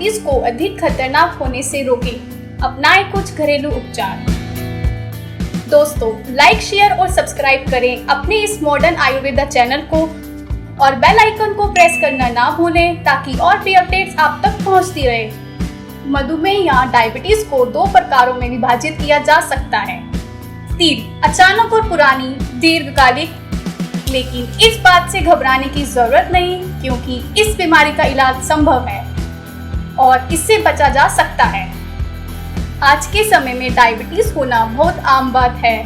Diabetes को अधिक खतरनाक होने से रोकें। अपनाएं कुछ घरेलू उपचार। दोस्तों, लाइक, शेयर और सब्सक्राइब करें अपने इस मॉडर्न आयुर्वेदा चैनल को और बेल आइकन को प्रेस करना ना भूलें ताकि और भी अपडेट्स आप तक पहुंचती रहे। मधुमेह या डायबिटीज को 2 प्रकारों में विभाजित किया जा सकता है। 3. अचानक और पुरानी दीर्घकालिक। लेकिन इस बात से घबराने की जरूरत नहीं, क्योंकि इस बीमारी का इलाज संभव है और इससे बचा जा सकता है। आज के समय में डायबिटीज होना बहुत आम बात है।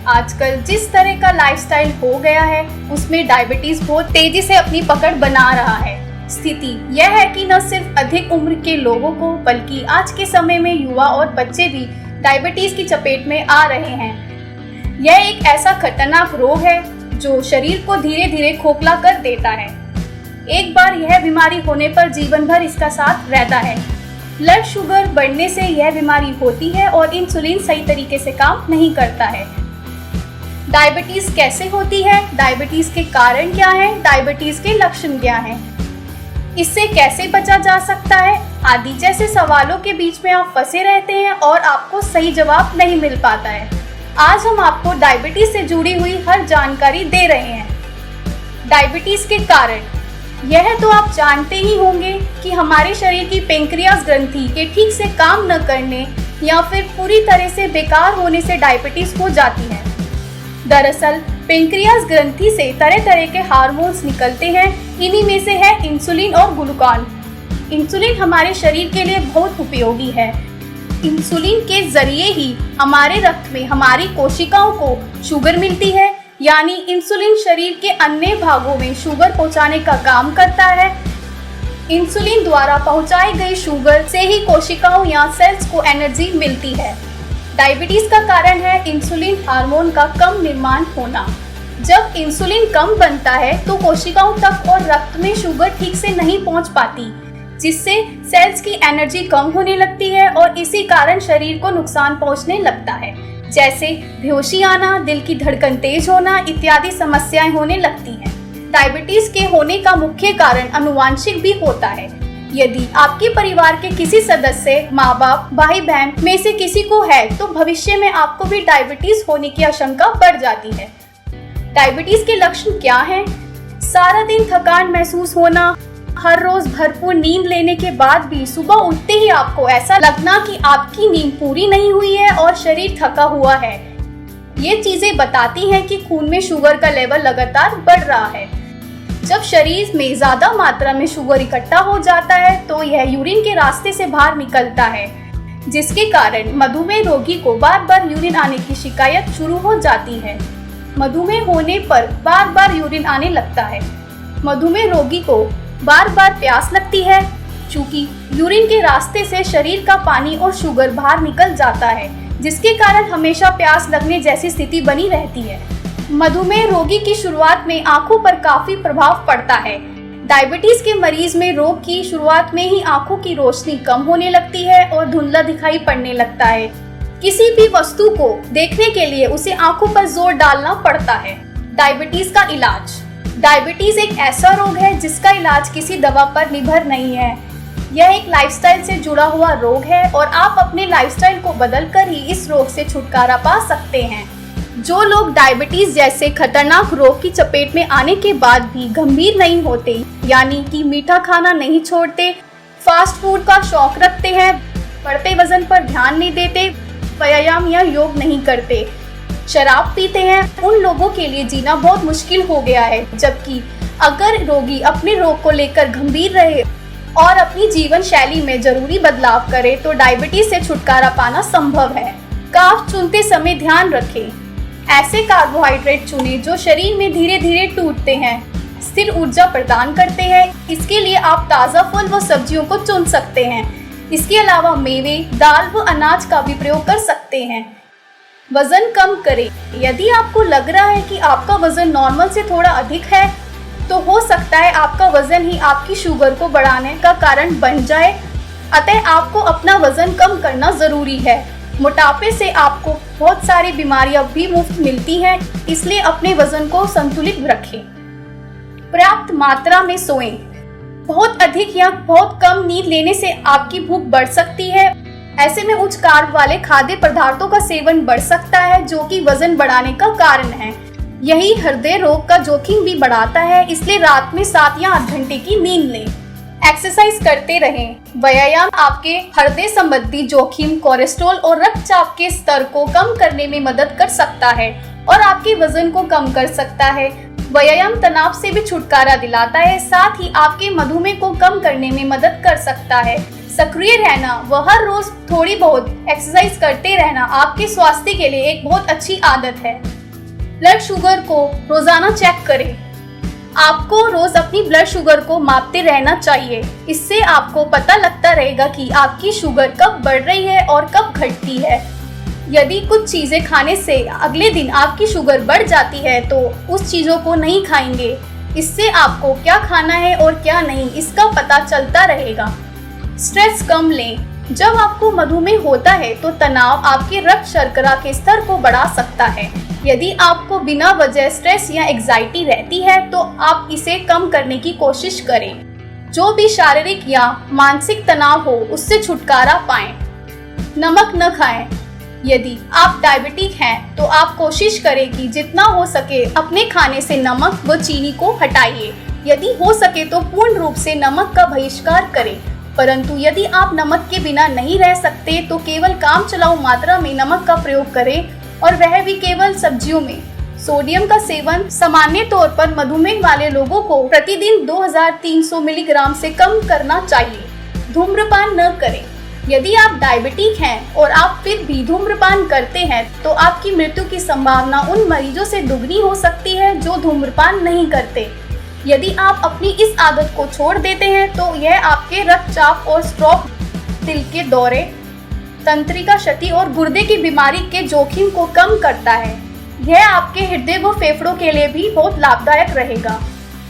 आजकल जिस तरह का लाइफस्टाइल हो गया है, उसमें डायबिटीज बहुत तेजी से अपनी पकड़ बना रहा है। स्थिति यह है कि न सिर्फ अधिक उम्र के लोगों को, बल्कि आज के समय में युवा और बच्चे भी डायबिटीज की चपेट में आ रहे हैं। यह एक ऐसा खतरनाक रोग है जो शरीर को धीरे धीरे खोखला कर देता है। एक बार यह बीमारी होने पर जीवन भर इसका साथ रहता है। ब्लड शुगर बढ़ने से यह बीमारी होती है और इंसुलिन सही तरीके से काम नहीं करता है। डायबिटीज कैसे होती है? डायबिटीज के कारण क्या है? डायबिटीज के लक्षण क्या हैं? इससे कैसे बचा जा सकता है? आदि जैसे सवालों के बीच में आप फंसे रहते हैं और आपको सही जवाब नहीं मिल पाता है। आज हम आपको डायबिटीज से जुड़ी हुई हर जानकारी दे रहे हैं। डायबिटीज के कारण। यह तो आप जानते ही होंगे कि हमारे शरीर की पेंक्रियास ग्रंथि के ठीक से काम न करने या फिर पूरी तरह से बेकार होने से डायबिटीज हो जाती है। दरअसल पेंक्रियास ग्रंथि से तरह तरह के हार्मोन्स निकलते हैं। इन्हीं में से है इंसुलिन और ग्लूकान। इंसुलिन हमारे शरीर के लिए बहुत उपयोगी है। इंसुलिन के जरिए ही हमारे रक्त में हमारी कोशिकाओं को शुगर मिलती है, यानी इंसुलिन शरीर के अन्य भागों में शुगर पहुंचाने का काम करता है। इंसुलिन द्वारा पहुंचाई गई शुगर से ही कोशिकाओं या सेल्स को एनर्जी मिलती है। डायबिटीज का कारण है इंसुलिन हार्मोन का कम निर्माण होना। जब इंसुलिन कम बनता है तो कोशिकाओं तक और रक्त में शुगर ठीक से नहीं पहुंच पाती, जिससे सेल्स की एनर्जी कम होने लगती है और इसी कारण शरीर को नुकसान पहुंचने लगता है, जैसे बेहोशी आना, दिल की धड़कन तेज होना इत्यादि समस्याएं होने लगती हैं। डायबिटीज के होने का मुख्य कारण आनुवांशिक भी होता है। यदि आपके परिवार के किसी सदस्य, माँ बाप, भाई बहन में से किसी को है तो भविष्य में आपको भी डायबिटीज होने की आशंका बढ़ जाती है। डायबिटीज के लक्षण क्या हैं? सारा दिन थकान महसूस होना, हर रोज भरपूर नींद लेने के बाद भी सुबह उठते ही आपको ऐसा लगना कि आपकी नींद पूरी नहीं हुई है और शरीर थका हुआ है। ये चीजें बताती हैं कि खून में शुगर का लेवल लगातार बढ़ रहा है। जब शरीर में ज्यादा मात्रा में शुगर इकट्ठा हो जाता है तो यह यूरिन के रास्ते से बाहर निकलता है, जिसके कारण मधुमेह रोगी को बार बार यूरिन आने की शिकायत शुरू हो जाती है। मधुमेह होने पर बार बार यूरिन आने लगता है। मधुमेह रोगी को बार बार प्यास लगती है, चूंकि यूरिन के रास्ते से शरीर का पानी और शुगर बाहर निकल जाता है, जिसके कारण हमेशा प्यास लगने जैसी स्थिति बनी रहती है। मधुमेह रोगी की शुरुआत में आंखों पर काफी प्रभाव पड़ता है। डायबिटीज के मरीज में रोग की शुरुआत में ही आंखों की रोशनी कम होने लगती है और धुंधला दिखाई पड़ने लगता है। किसी भी वस्तु को देखने के लिए उसे आंखों पर जोर डालना पड़ता है। डायबिटीज का इलाज। डायबिटीज एक ऐसा रोग है जिसका इलाज किसी दवा पर निर्भर नहीं है। यह एक लाइफस्टाइल से जुड़ा हुआ रोग है और आप अपने लाइफस्टाइल को बदलकर ही इस रोग से छुटकारा पा सकते हैं। जो लोग डायबिटीज जैसे खतरनाक रोग की चपेट में आने के बाद भी गंभीर नहीं होते, यानी कि मीठा खाना नहीं छोड़ते, फास्ट फूड का शौक रखते हैं, बढ़ते वजन पर ध्यान नहीं देते, व्यायाम या योग नहीं करते, शराब पीते हैं, उन लोगों के लिए जीना बहुत मुश्किल हो गया है। जबकि अगर रोगी अपने रोग को लेकर गंभीर रहे और अपनी जीवन शैली में जरूरी बदलाव करे तो डायबिटीज से छुटकारा पाना संभव है। कार्ब चुनते समय ध्यान रखें। ऐसे कार्बोहाइड्रेट चुनें जो शरीर में धीरे धीरे टूटते हैं, स्थिर ऊर्जा प्रदान करते हैं। इसके लिए आप ताज़ा फल व सब्जियों को चुन सकते हैं। इसके अलावा मेवे, दाल व अनाज का भी प्रयोग कर सकते हैं। वजन कम करें। यदि आपको लग रहा है कि आपका वजन नॉर्मल से थोड़ा अधिक है, तो हो सकता है आपका वजन ही आपकी शुगर को बढ़ाने का कारण बन जाए। अतः आपको अपना वजन कम करना जरूरी है। मोटापे से आपको बहुत सारी बीमारियां भी मुफ्त मिलती हैं, इसलिए अपने वजन को संतुलित रखें। पर्याप्त मात्रा में सोएं। बहुत अधिक या बहुत कम नींद लेने से आपकी भूख बढ़ सकती है। ऐसे में उच्च कार्ब वाले खाद्य पदार्थों का सेवन बढ़ सकता है, जो कि वजन बढ़ाने का कारण है। यही हृदय रोग का जोखिम भी बढ़ाता है, इसलिए रात में 7 या 8 घंटे की नींद लें। एक्सरसाइज करते रहें। व्यायाम आपके हृदय संबंधी जोखिम, कोलेस्ट्रॉल और रक्तचाप के स्तर को कम करने में मदद कर सकता है और आपके वजन को कम कर सकता है। व्यायाम तनाव से भी छुटकारा दिलाता है, साथ ही आपके मधुमेह को कम करने में मदद कर सकता है। सक्रिय रहना व हर रोज थोड़ी बहुत एक्सरसाइज करते रहना आपके स्वास्थ्य के लिए एक बहुत अच्छी आदत है। ब्लड शुगर को रोजाना चेक करें। आपको रोज अपनी ब्लड शुगर को मापते रहना चाहिए। इससे आपको पता लगता रहेगा कि आपकी शुगर कब बढ़ रही है और कब घटती है। यदि कुछ चीजें खाने से अगले दिन आपकी शुगर बढ़ जाती है तो उस चीजों को नहीं खाएंगे। इससे आपको क्या खाना है और क्या नहीं, इसका पता चलता रहेगा। स्ट्रेस कम लें। जब आपको मधुमेह होता है तो तनाव आपके रक्त शर्करा के स्तर को बढ़ा सकता है। यदि आपको बिना वजह स्ट्रेस या एंजाइटी रहती है तो आप इसे कम करने की कोशिश करें। जो भी शारीरिक या मानसिक तनाव हो उससे छुटकारा पाएं। नमक न खाएं। यदि आप डायबिटिक हैं तो आप कोशिश करें कि जितना हो सके अपने खाने से नमक व चीनी को हटाइए। यदि हो सके तो पूर्ण रूप से नमक का बहिष्कार करें। परंतु यदि आप नमक के बिना नहीं रह सकते तो केवल काम चलाऊ मात्रा में नमक का प्रयोग करें, और वह भी केवल सब्जियों में। सोडियम का सेवन सामान्य तौर पर मधुमेह वाले लोगों को प्रतिदिन 2300 मिलीग्राम से कम करना चाहिए। धूम्रपान न करें। यदि आप डायबिटिक हैं और आप फिर भी धूम्रपान करते हैं तो आपकी मृत्यु की संभावना उन मरीजों से दुगनी हो सकती है जो धूम्रपान नहीं करते। यदि आप अपनी इस आदत को छोड़ देते हैं तो यह आपके रक्तचाप और स्ट्रोक, दिल के दौरे, तंत्रिका क्षति और गुर्दे की बीमारी के जोखिम को कम करता है। यह आपके हृदय व फेफड़ों के लिए भी बहुत लाभदायक रहेगा।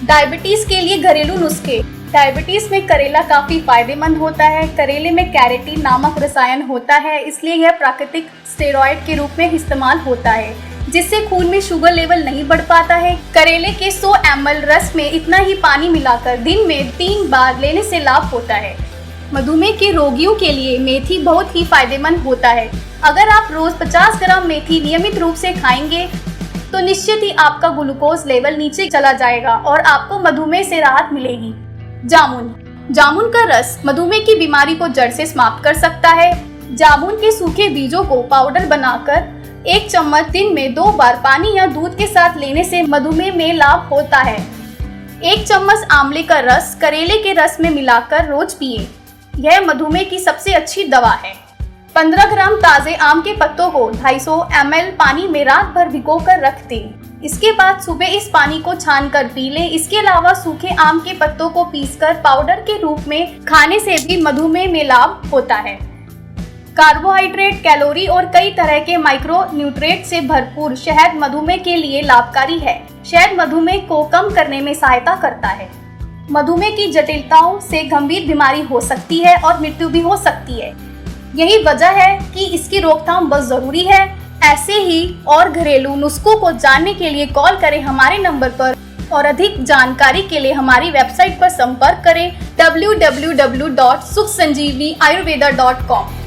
डायबिटीज के लिए घरेलू नुस्खे। डायबिटीज में करेला काफी फायदेमंद होता है। करेले में कैरोटीन नामक रसायन होता है, इसलिए यह प्राकृतिक स्टेरॉइड के रूप में इस्तेमाल होता है, जिससे खून में शुगर लेवल नहीं बढ़ पाता है। करेले के 100 ml रस में इतना ही पानी मिलाकर दिन में 3 बार लेने से लाभ होता है। मधुमेह के रोगियों के लिए मेथी बहुत ही फायदेमंद होता है। अगर आप रोज 50 ग्राम मेथी नियमित रूप से खाएंगे तो निश्चित ही आपका ग्लूकोज लेवल नीचे चला जाएगा और आपको मधुमेह से राहत मिलेगी। जामुन। जामुन का रस मधुमेह की बीमारी को जड़ से समाप्त कर सकता है। जामुन के सूखे बीजों को पाउडर बनाकर 1 चम्मच दिन में 2 बार पानी या दूध के साथ लेने से मधुमेह में लाभ होता है। 1 चम्मच आंवले का रस करेले के रस में मिलाकर रोज पिए। यह मधुमेह की सबसे अच्छी दवा है। 15 ग्राम ताजे आम के पत्तों को 250 ml पानी में रात भर भिगोकर रख दें। इसके बाद सुबह इस पानी को छानकर पी लें। इसके अलावा सूखे आम के पत्तों को पीसकर पाउडर के रूप में खाने से भी मधुमेह में लाभ होता है। कार्बोहाइड्रेट, कैलोरी और कई तरह के माइक्रो न्यूट्रिएंट से भरपूर शहद मधुमेह के लिए लाभकारी है। शहद मधुमेह को कम करने में सहायता करता है। मधुमेह की जटिलताओं से गंभीर बीमारी हो सकती है और मृत्यु भी हो सकती है। यही वजह है कि इसकी रोकथाम बहुत जरूरी है। ऐसे ही और घरेलू नुस्खों को जानने के लिए कॉल करें हमारे नंबर पर और अधिक जानकारी के लिए हमारी वेबसाइट पर संपर्क करें www.sukhsanjeevniayurveda.com।